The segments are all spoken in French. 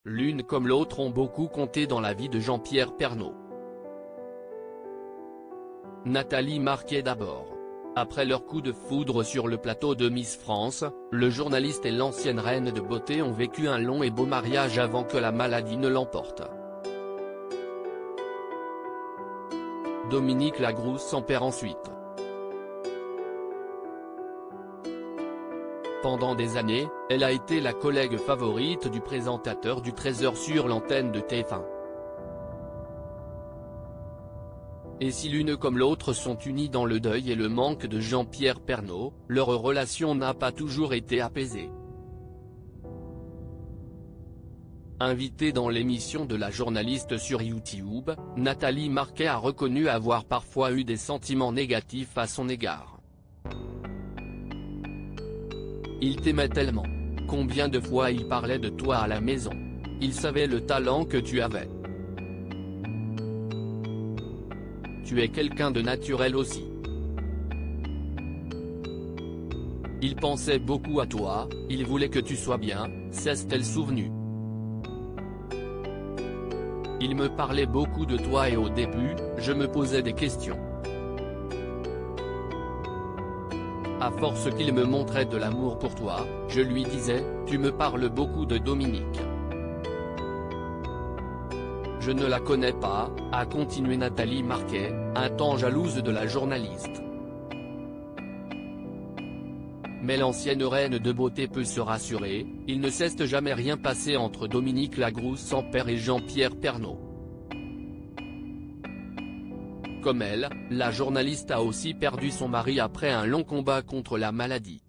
l'une comme l'autre ont beaucoup compté dans la vie de Jean-Pierre Pernaut. Nathalie Marquet d'abord. Après leur coup de foudre sur le plateau de Miss France, le journaliste et l'ancienne reine de beauté ont vécu un long et beau mariage avant que la maladie ne l'emporte. Dominique Lagrousse s'en perd ensuite. Pendant des années, elle a été la collègue favorite du présentateur du 13h sur l'antenne de TF1. Et si l'une comme l'autre sont unies dans le deuil et le manque de Jean-Pierre Pernaut, leur relation n'a pas toujours été apaisée. Invitée dans l'émission de la journaliste sur YouTube, Nathalie Marquet a reconnu avoir parfois eu des sentiments négatifs à son égard. Il t'aimait tellement. Combien de fois il parlait de toi à la maison. Il savait le talent que tu avais. Tu es quelqu'un de naturel aussi. Il pensait beaucoup à toi, il voulait que tu sois bien, s'est-elle souvenue. Il me parlait beaucoup de toi et au début, je me posais des questions. À force qu'il me montrait de l'amour pour toi, je lui disais, tu me parles beaucoup de Dominique. Je ne la connais pas, a continué Nathalie Marquet, un temps jalouse de la journaliste. Mais l'ancienne reine de beauté peut se rassurer, il ne s'est jamais rien passé entre Dominique Lagrousse sans père et Jean-Pierre Pernaut. Comme elle, la journaliste a aussi perdu son mari après un long combat contre la maladie.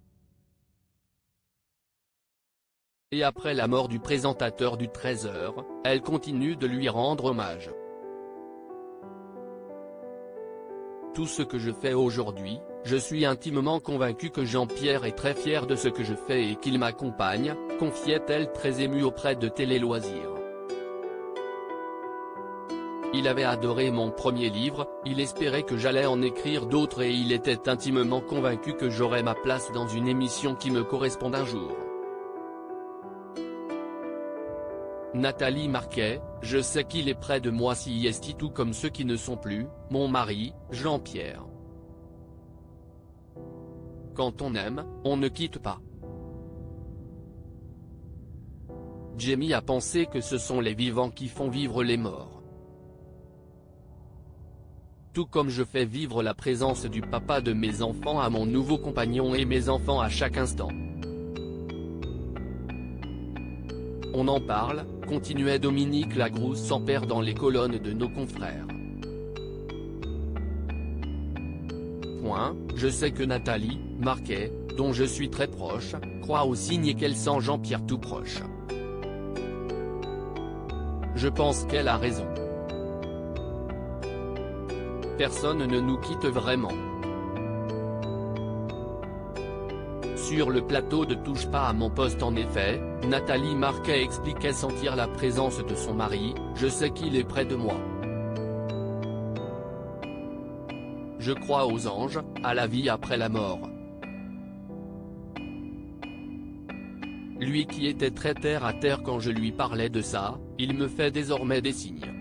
Et après la mort du présentateur du 13h, elle continue de lui rendre hommage. Tout ce que je fais aujourd'hui, je suis intimement convaincue que Jean-Pierre est très fier de ce que je fais et qu'il m'accompagne, confiait-elle très émue auprès de Télé Loisirs. Il avait adoré mon premier livre, il espérait que j'allais en écrire d'autres et il était intimement convaincu que j'aurais ma place dans une émission qui me corresponde un jour. Nathalie Marquet, je sais qu'il est près de moi si est tout comme ceux qui ne sont plus, mon mari, Jean-Pierre. Quand on aime, on ne quitte pas. Jamie a pensé que ce sont les vivants qui font vivre les morts. Tout comme je fais vivre la présence du papa de mes enfants à mon nouveau compagnon et mes enfants à chaque instant. On en parle, continuait Dominique Lagrousse sans perdre dans les colonnes de nos confrères. Je sais que Nathalie Marquet, dont je suis très proche, croit au signe et qu'elle sent Jean-Pierre tout proche. Je pense qu'elle a raison. Personne ne nous quitte vraiment. Sur le plateau de Touche pas à mon poste en effet, Nathalie Marquet expliquait sentir la présence de son mari, je sais qu'il est près de moi. Je crois aux anges, à la vie après la mort. Lui qui était très terre à terre quand je lui parlais de ça, il me fait désormais des signes.